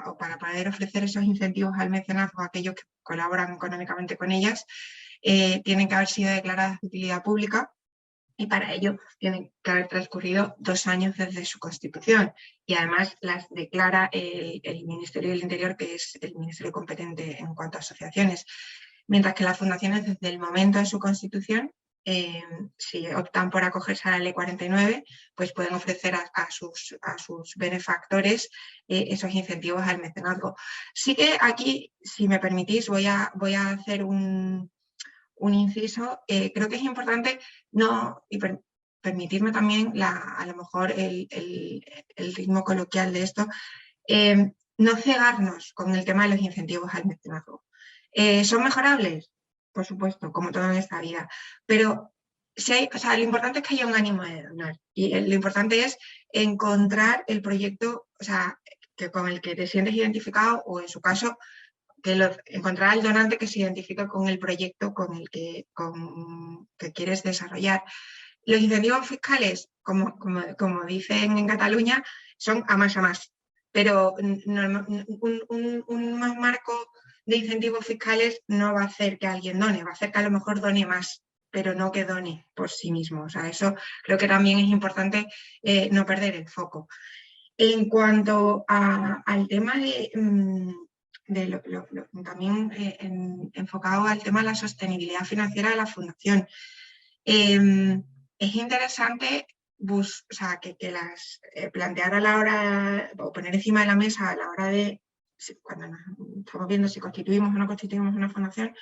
o para poder ofrecer esos incentivos al mecenazgo a aquellos que colaboran económicamente con ellas, tienen que haber sido declaradas de utilidad pública, y para ello tienen que haber transcurrido 2 años desde su constitución, y además las declara el Ministerio del Interior, que es el ministerio competente en cuanto a asociaciones, mientras que las fundaciones, desde el momento de su constitución, si optan por acogerse a la Ley 49, pues pueden ofrecer a sus benefactores esos incentivos al mecenazgo. Sí que aquí, si me permitís, voy a hacer un un inciso, creo que es importante no, y permitirme también a lo mejor el ritmo coloquial de esto, no cegarnos con el tema de los incentivos al mecenazgo. ¿Son mejorables? Por supuesto, como todo en esta vida, pero si hay, o sea, lo importante es que haya un ánimo de donar y lo importante es encontrar el proyecto, o sea, que con el que te sientes identificado o en su caso encontrar al donante que se identifica con el proyecto con el que quieres desarrollar. Los incentivos fiscales, como dicen en Cataluña, son a más, pero un marco de incentivos fiscales no va a hacer que alguien done, va a hacer que a lo mejor done más, pero no que done por sí mismo. O sea, eso creo que también es importante no perder el foco. En cuanto al tema también enfocado al tema de la sostenibilidad financiera de la fundación, es interesante plantear a la hora, o poner encima de la mesa a la hora de, cuando nos estamos viendo si constituimos o no constituimos una fundación,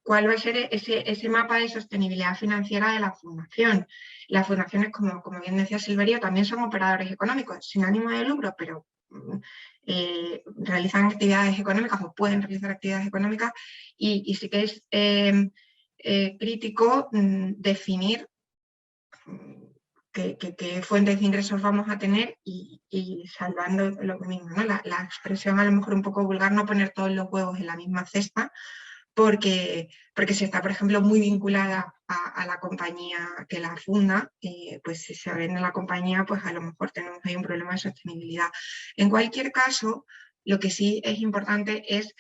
cuál va a ser ese mapa de sostenibilidad financiera de la fundación. Las fundaciones, como bien decía Silverio, también son operadores económicos, sin ánimo de lucro, pero realizan actividades económicas o pueden realizar actividades económicas y sí que es crítico definir qué fuentes de ingresos vamos a tener y salvando lo mismo, ¿no? La expresión a lo mejor un poco vulgar, no poner todos los huevos en la misma cesta, porque si está, por ejemplo, muy vinculada a la compañía que la funda, pues si se vende la compañía, pues a lo mejor tenemos ahí un problema de sostenibilidad. En cualquier caso, lo que sí es importante es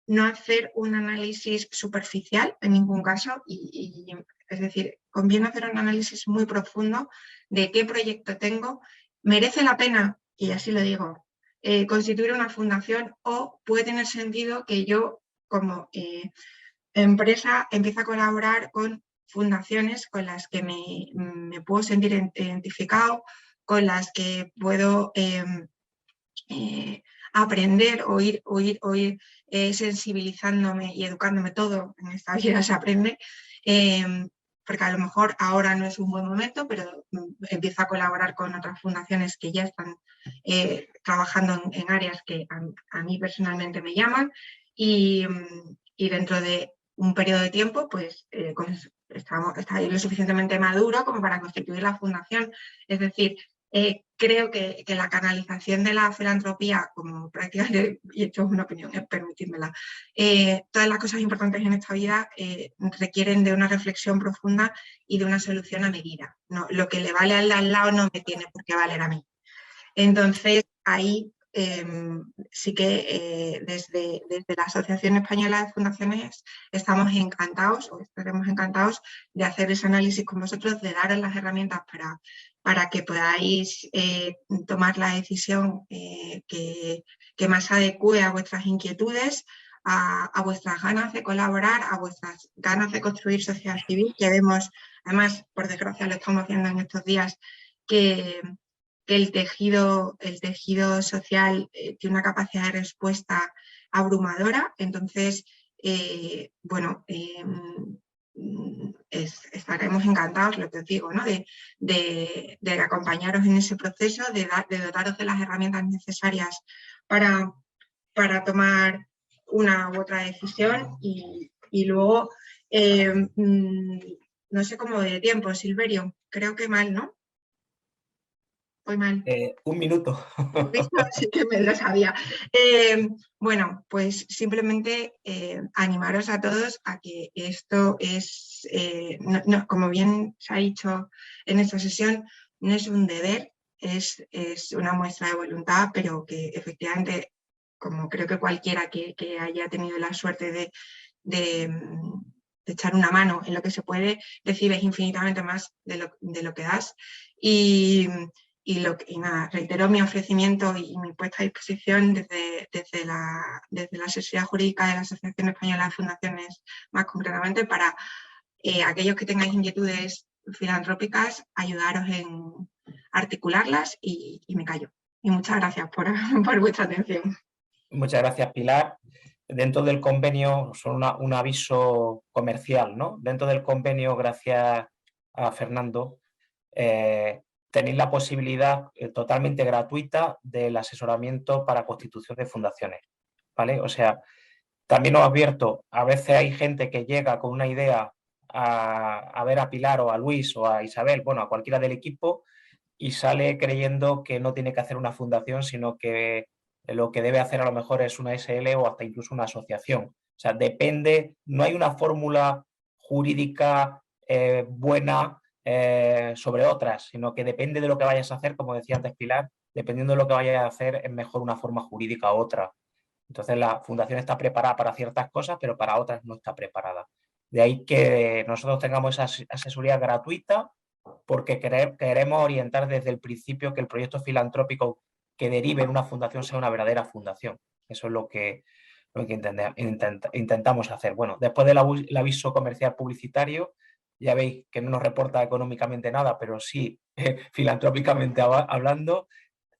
no hacer un análisis superficial en ningún caso, es decir, conviene hacer un análisis muy profundo de qué proyecto tengo, merece la pena, y así lo digo, constituir una fundación, o puede tener sentido que yo como empresa empiece a colaborar con fundaciones con las que me puedo sentir identificado, con las que puedo aprender o ir sensibilizándome y educándome. Todo en esta vida se aprende, porque a lo mejor ahora no es un buen momento, pero empiezo a colaborar con otras fundaciones que ya están trabajando en áreas que a mí personalmente me llaman, y dentro de un periodo de tiempo pues está lo suficientemente maduro como para constituir la fundación. Es decir, creo que la canalización de la filantropía como práctica, y esto es una opinión, permitidmela, todas las cosas importantes en esta vida requieren de una reflexión profunda y de una solución a medida. No, lo que le vale al lado no me tiene por qué valer a mí. Entonces, ahí sí que desde la Asociación Española de Fundaciones estamos encantados, o estaremos encantados de hacer ese análisis con vosotros, de daros las herramientas para que podáis tomar la decisión que más adecue a vuestras inquietudes, a vuestras ganas de colaborar, a vuestras ganas de construir sociedad civil, que vemos, además, por desgracia lo estamos viendo en estos días, que el tejido social tiene una capacidad de respuesta abrumadora. Entonces, estaremos encantados, lo que os digo, ¿no? de acompañaros en ese proceso, de dotaros de las herramientas necesarias para tomar una u otra decisión. Y luego, no sé cómo de tiempo, Silverio, creo que mal, ¿no? Voy mal. Un minuto. Sí que me lo sabía. Bueno, pues simplemente animaros a todos a que esto es, como bien se ha dicho en esta sesión, no es un deber, es una muestra de voluntad, pero que efectivamente, como creo que cualquiera que haya tenido la suerte de echar una mano en lo que se puede, recibes infinitamente más de lo que das. Y nada, reitero mi ofrecimiento y mi puesta a disposición desde la Sociedad Jurídica de la Asociación Española de Fundaciones, más concretamente, para aquellos que tengáis inquietudes filantrópicas, ayudaros en articularlas, y me callo. Y muchas gracias por vuestra atención. Muchas gracias, Pilar. dentro del convenio, son un aviso comercial, ¿no? Dentro del convenio, gracias a Fernando, tenéis la posibilidad totalmente gratuita del asesoramiento para constitución de fundaciones, ¿vale? O sea, también os advierto, a veces hay gente que llega con una idea a ver a Pilar o a Luis o a Isabel, bueno, a cualquiera del equipo, y sale creyendo que no tiene que hacer una fundación, sino que lo que debe hacer a lo mejor es una SL o hasta incluso una asociación. O sea, depende, no hay una fórmula jurídica buena sobre otras, sino que depende de lo que vayas a hacer, como decía antes Pilar, dependiendo de lo que vayas a hacer es mejor una forma jurídica u otra. Entonces la fundación está preparada para ciertas cosas, pero para otras no está preparada. De ahí que nosotros tengamos esa asesoría gratuita porque queremos orientar desde el principio que el proyecto filantrópico que derive en una fundación sea una verdadera fundación. Eso es lo que intentamos hacer. Bueno, después del aviso comercial publicitario, ya veis que no nos reporta económicamente nada, pero sí filantrópicamente hablando.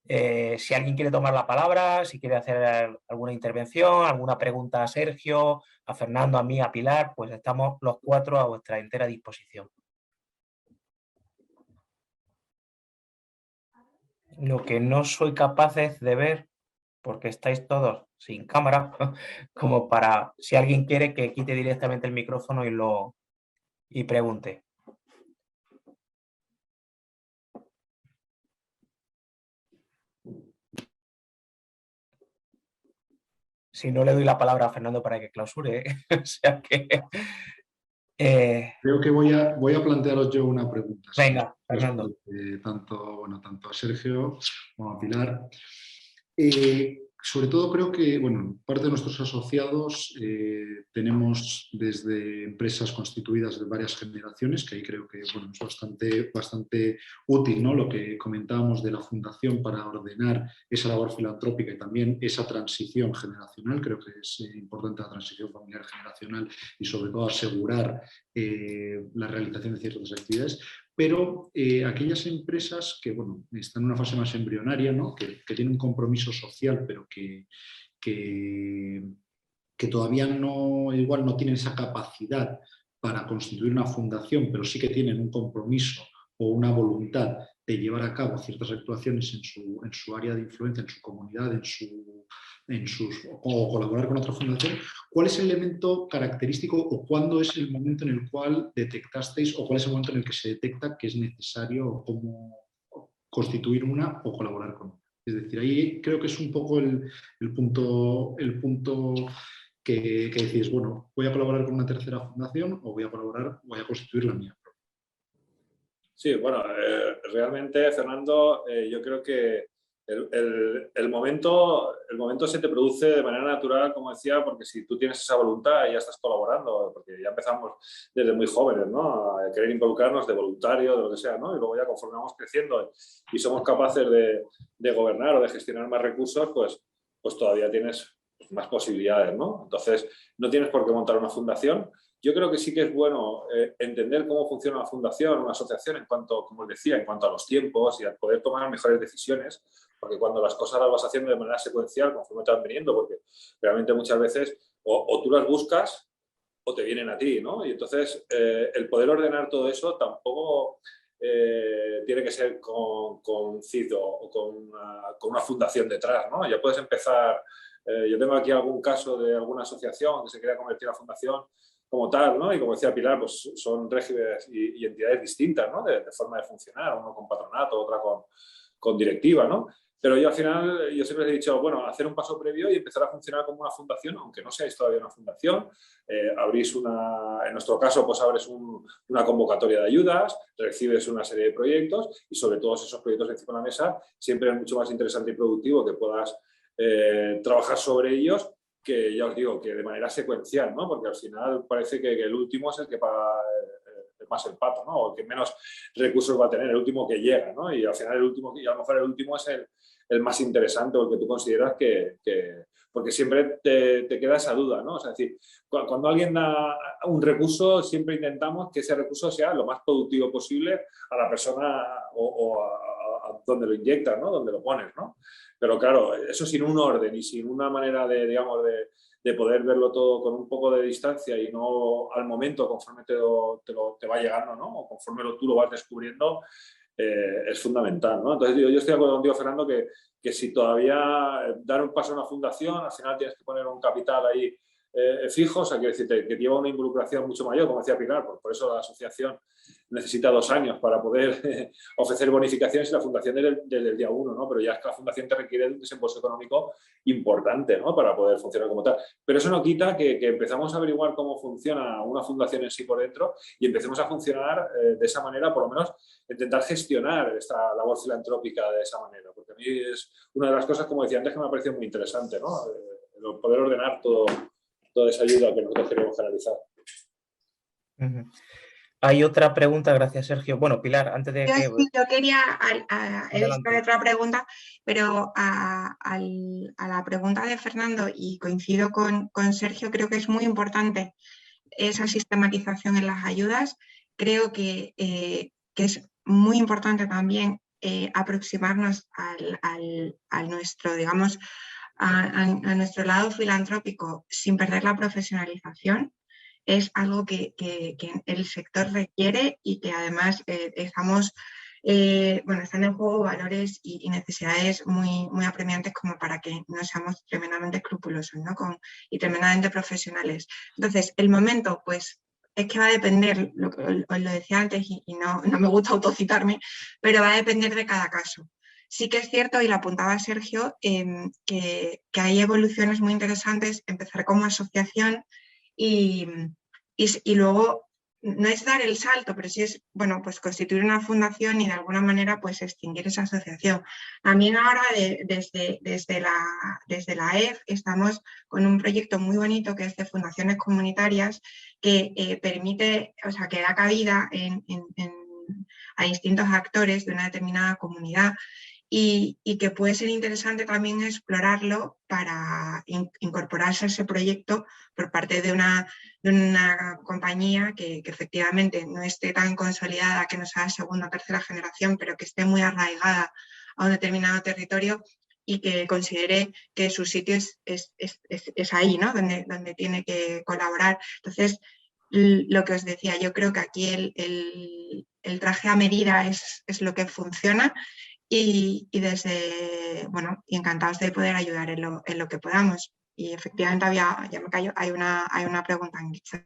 Si alguien quiere tomar la palabra, si quiere hacer alguna intervención, alguna pregunta a Sergio, a Fernando, a mí, a Pilar, pues estamos los cuatro a vuestra entera disposición. Lo que no soy capaz de ver, porque estáis todos sin cámara, como para, si alguien quiere, que quite directamente el micrófono y pregunte. Si no, le doy la palabra a Fernando para que clausure. O sea que... Creo que voy a plantearos yo una pregunta. Venga, Fernando. Tanto a Sergio como a Pilar. Sobre todo creo que, bueno, parte de nuestros asociados tenemos desde empresas constituidas de varias generaciones, que ahí creo que bueno, es bastante útil, ¿no? Lo que comentábamos de la fundación para ordenar esa labor filantrópica y también esa transición generacional. Creo que es importante la transición familiar generacional y sobre todo asegurar la realización de ciertas actividades. Pero aquellas empresas que bueno, están en una fase más embrionaria, ¿no? que tienen un compromiso social, pero que todavía igual no tienen esa capacidad para constituir una fundación, pero sí que tienen un compromiso o una voluntad de llevar a cabo ciertas actuaciones en su área de influencia, en su comunidad, o colaborar con otra fundación. ¿Cuál es el elemento característico o cuándo es el momento en el cual detectasteis o cuál es el momento en el que se detecta que es necesario o cómo constituir una o colaborar con una? Es decir, ahí creo que es un poco el punto que decís, bueno, voy a colaborar con una tercera fundación o voy a constituir la mía. Sí, bueno, realmente, Fernando, yo creo que el momento se te produce de manera natural, como decía, porque si tú tienes esa voluntad y ya estás colaborando, porque ya empezamos desde muy jóvenes, ¿no? A querer involucrarnos de voluntario, de lo que sea, ¿no? Y luego ya conforme vamos creciendo y somos capaces de gobernar o de gestionar más recursos, pues todavía tienes más posibilidades, ¿no? Entonces, no tienes por qué montar una fundación. Yo creo que sí que es bueno entender cómo funciona una fundación, una asociación, en cuanto, como les decía, en cuanto a los tiempos y a poder tomar mejores decisiones, porque cuando las cosas las vas haciendo de manera secuencial, conforme te van viniendo, porque realmente muchas veces o tú las buscas o te vienen a ti, ¿no? Y entonces el poder ordenar todo eso tampoco tiene que ser con CIDO o con una fundación detrás, ¿no? Ya puedes empezar... yo tengo aquí algún caso de alguna asociación que se quería convertir a fundación como tal, ¿no? Y como decía Pilar, pues son regímenes y entidades distintas, ¿no? De forma de funcionar, uno con patronato, otra con directiva, ¿no? Pero yo al final, yo siempre les he dicho, bueno, hacer un paso previo y empezar a funcionar como una fundación, aunque no seáis todavía una fundación, abrís en nuestro caso, pues abres una convocatoria de ayudas, recibes una serie de proyectos y sobre todos esos proyectos encima de la mesa, siempre es mucho más interesante y productivo que puedas trabajar sobre ellos, que ya os digo, que de manera secuencial, ¿no? Porque al final parece que el último es el que paga más el pato, ¿no? O el que menos recursos va a tener, el último que llega, ¿no? Y al final y a lo mejor el último es el más interesante o el que tú consideras que porque siempre te queda esa duda, ¿no? O sea, es decir, cuando alguien da un recurso, siempre intentamos que ese recurso sea lo más productivo posible a la persona o a donde lo inyectas, ¿no? Donde lo pones, ¿no? Pero claro, eso sin un orden y sin una manera de, digamos, de poder verlo todo con un poco de distancia y no al momento conforme te va llegando, ¿no? O conforme tú lo vas descubriendo, es fundamental, ¿no? Entonces yo estoy de acuerdo contigo, Fernando, que si todavía dar un paso a una fundación, al final tienes que poner un capital ahí fijo, o sea, quiero decirte, que lleva una involucración mucho mayor, como decía Pilar, por eso la asociación necesita 2 años para poder ofrecer bonificaciones y la fundación desde el día 1, ¿no? Pero ya es que la fundación te requiere un desembolso económico importante, ¿no? Para poder funcionar como tal. Pero eso no quita que empezamos a averiguar cómo funciona una fundación en sí por dentro y empecemos a funcionar de esa manera, por lo menos intentar gestionar esta labor filantrópica de esa manera, porque a mí es una de las cosas, como decía antes, que me ha parecido muy interesante, ¿no? Poder ordenar toda esa ayuda que nosotros queremos canalizar. Hay otra pregunta, gracias Sergio. Bueno, Pilar, antes de que... Yo quería, he visto otra pregunta, pero a la pregunta de Fernando, y coincido con Sergio, creo que es muy importante esa sistematización en las ayudas. Creo que es muy importante también aproximarnos a nuestro, digamos, a nuestro lado filantrópico sin perder la profesionalización. Es algo que el sector requiere y que además están en juego valores y necesidades muy, muy apremiantes como para que no seamos tremendamente escrupulosos, ¿no? Y tremendamente profesionales. Entonces, el momento, pues, es que va a depender, os lo decía antes y no me gusta autocitarme, pero va a depender de cada caso. Sí que es cierto, y lo apuntaba Sergio, que hay evoluciones muy interesantes, empezar como asociación y luego no es dar el salto, pero sí es, bueno, pues constituir una fundación y de alguna manera pues extinguir esa asociación. También ahora desde la EF estamos con un proyecto muy bonito que es de fundaciones comunitarias que permite, o sea, que da cabida a distintos actores de una determinada comunidad. Y que puede ser interesante también explorarlo para incorporarse a ese proyecto por parte de una compañía que efectivamente no esté tan consolidada, que no sea segunda o tercera generación, pero que esté muy arraigada a un determinado territorio y que considere que su sitio es ahí, ¿no? Donde tiene que colaborar. Entonces, lo que os decía, yo creo que aquí el traje a medida es lo que funciona. Y encantados de poder ayudar en lo que podamos. Y efectivamente ya me callo, hay una pregunta en chat.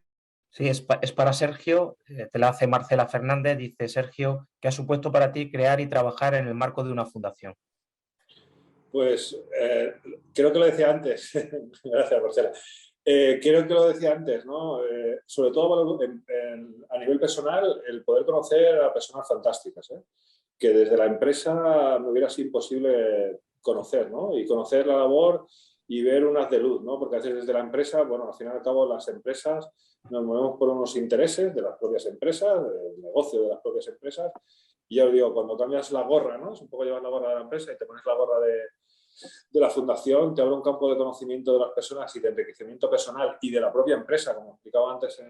Sí, es para Sergio, te la hace Marcela Fernández, dice Sergio, ¿qué ha supuesto para ti crear y trabajar en el marco de una fundación? Pues creo que lo decía antes, gracias Marcela, creo que lo decía antes, ¿no? Sobre todo a nivel personal, el poder conocer a personas fantásticas, que desde la empresa me hubiera sido imposible conocer, ¿no? Y conocer la labor y ver unas de luz, ¿no? Porque a veces desde la empresa, bueno, al final y al cabo las empresas nos movemos por unos intereses de las propias empresas, del negocio de las propias empresas, y ya os digo, cuando cambias la gorra, ¿no? Es un poco llevar la gorra de la empresa y te pones la gorra de la fundación, te abre un campo de conocimiento de las personas y de enriquecimiento personal y de la propia empresa, como explicaba antes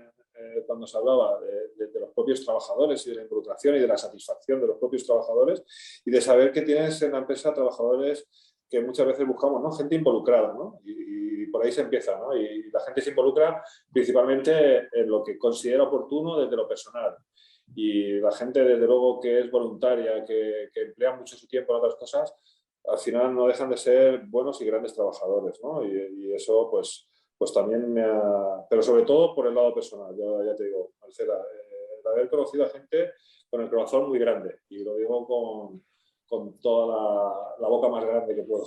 cuando se hablaba de los propios trabajadores y de la involucración y de la satisfacción de los propios trabajadores y de saber que tienes en la empresa trabajadores que muchas veces buscamos, ¿no? Gente involucrada, ¿no? Y por ahí se empieza, ¿no? Y la gente se involucra principalmente en lo que considera oportuno desde lo personal. Y la gente, desde luego, que es voluntaria, que emplea mucho su tiempo en otras cosas, al final no dejan de ser buenos y grandes trabajadores, ¿no? Y eso, pues también me ha... Pero sobre todo por el lado personal, ya te digo, Marcela, de haber conocido a gente con el corazón muy grande, y lo digo con toda la boca más grande que puedo.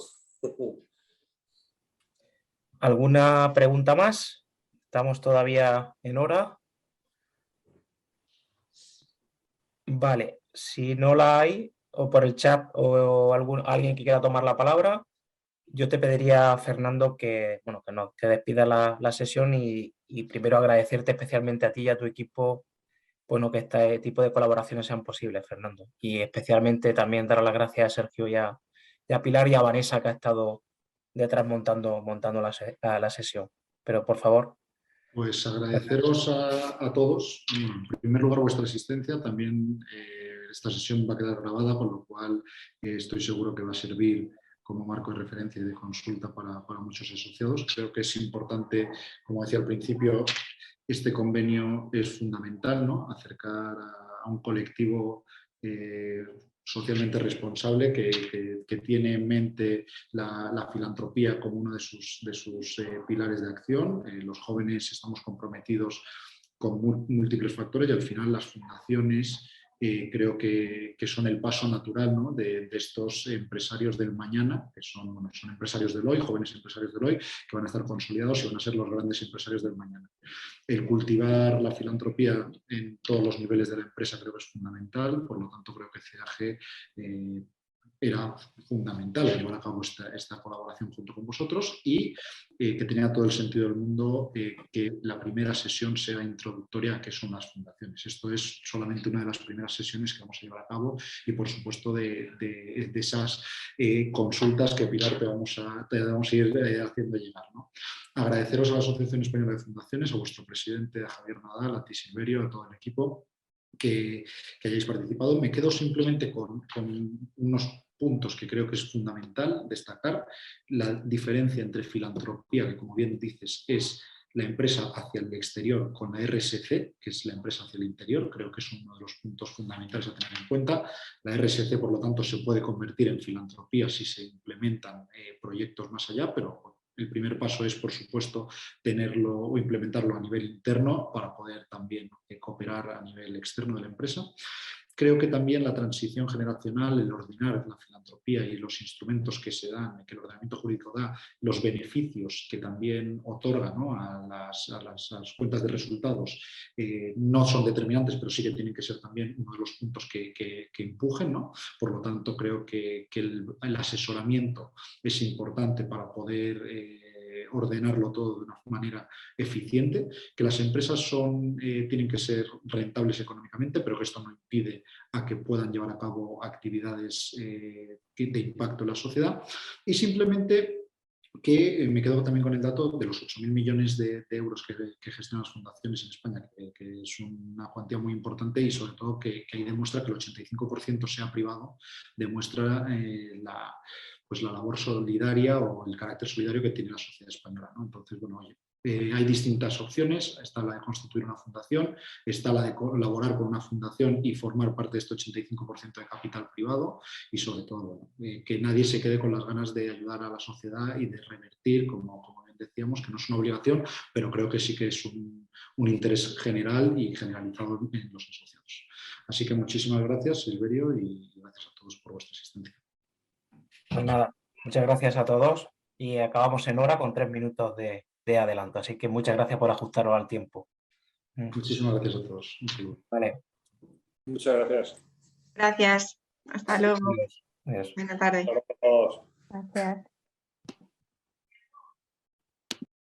¿Alguna pregunta más? Estamos todavía en hora. Vale, si no la hay, o por el chat, o alguien que quiera tomar la palabra, yo te pediría, Fernando, que despida la sesión y primero agradecerte especialmente a ti y a tu equipo, bueno, que este tipo de colaboraciones sean posibles, Fernando. Y especialmente también dar las gracias a Sergio y a Pilar y a Vanessa, que ha estado detrás montando la sesión. Pero, por favor. Pues agradeceros a todos, en primer lugar, vuestra asistencia. También esta sesión va a quedar grabada, por lo cual estoy seguro que va a servir como marco de referencia y de consulta para muchos asociados. Creo que es importante, como decía al principio, este convenio es fundamental, ¿no? Acercar a un colectivo socialmente responsable que tiene en mente la filantropía como uno de sus pilares de acción. Los jóvenes estamos comprometidos con múltiples factores y al final las fundaciones creo que son el paso natural, ¿no? de estos empresarios del mañana, que son empresarios del hoy, jóvenes empresarios del hoy, que van a estar consolidados y van a ser los grandes empresarios del mañana. El cultivar la filantropía en todos los niveles de la empresa creo que es fundamental, por lo tanto creo que CAG era fundamental llevar a cabo esta colaboración junto con vosotros y que tenía todo el sentido del mundo que la primera sesión sea introductoria a qué son las fundaciones. Esto es solamente una de las primeras sesiones que vamos a llevar a cabo y, por supuesto, de esas consultas que, Pilar, te vamos a ir haciendo llegar, ¿no? Agradeceros a la Asociación Española de Fundaciones, a vuestro presidente, a Javier Nadal, a ti, Silverio, a todo el equipo que hayáis participado. Me quedo simplemente con unos puntos que creo que es fundamental destacar. La diferencia entre filantropía, que como bien dices es la empresa hacia el exterior, con la RSC, que es la empresa hacia el interior, creo que es uno de los puntos fundamentales a tener en cuenta. La RSC, por lo tanto, se puede convertir en filantropía si se implementan proyectos más allá, pero el primer paso es, por supuesto, tenerlo o implementarlo a nivel interno para poder también cooperar a nivel externo de la empresa. Creo que también la transición generacional, el ordenar la filantropía y los instrumentos que se dan, que el ordenamiento jurídico da, los beneficios que también otorga, ¿no? a las cuentas de resultados, no son determinantes, pero sí que tienen que ser también uno de los puntos que empujen, ¿no? Por lo tanto, creo que el asesoramiento es importante para poder ordenarlo todo de una manera eficiente, que las empresas tienen que ser rentables económicamente, pero que esto no impide a que puedan llevar a cabo actividades de impacto en la sociedad. Y simplemente que me quedo también con el dato de los 8.000 millones de euros que gestionan las fundaciones en España, que es una cuantía muy importante y sobre todo que ahí demuestra que el 85% sea privado, demuestra la labor solidaria o el carácter solidario que tiene la sociedad española, ¿no? Entonces, bueno, oye, hay distintas opciones, está la de constituir una fundación, está la de colaborar con una fundación y formar parte de este 85% de capital privado y sobre todo, bueno, que nadie se quede con las ganas de ayudar a la sociedad y de revertir, como bien decíamos, que no es una obligación, pero creo que sí que es un interés general y generalizado en los asociados. Así que muchísimas gracias, Silverio, y gracias a todos por vuestra asistencia. Pues nada, muchas gracias a todos y acabamos en hora con 3 minutos de adelanto. Así que muchas gracias por ajustaros al tiempo. Muchísimas gracias a todos. Un saludo. Vale. Muchas gracias. Gracias. Hasta luego. Adiós. Buenas tardes. Hasta luego a todos. Gracias.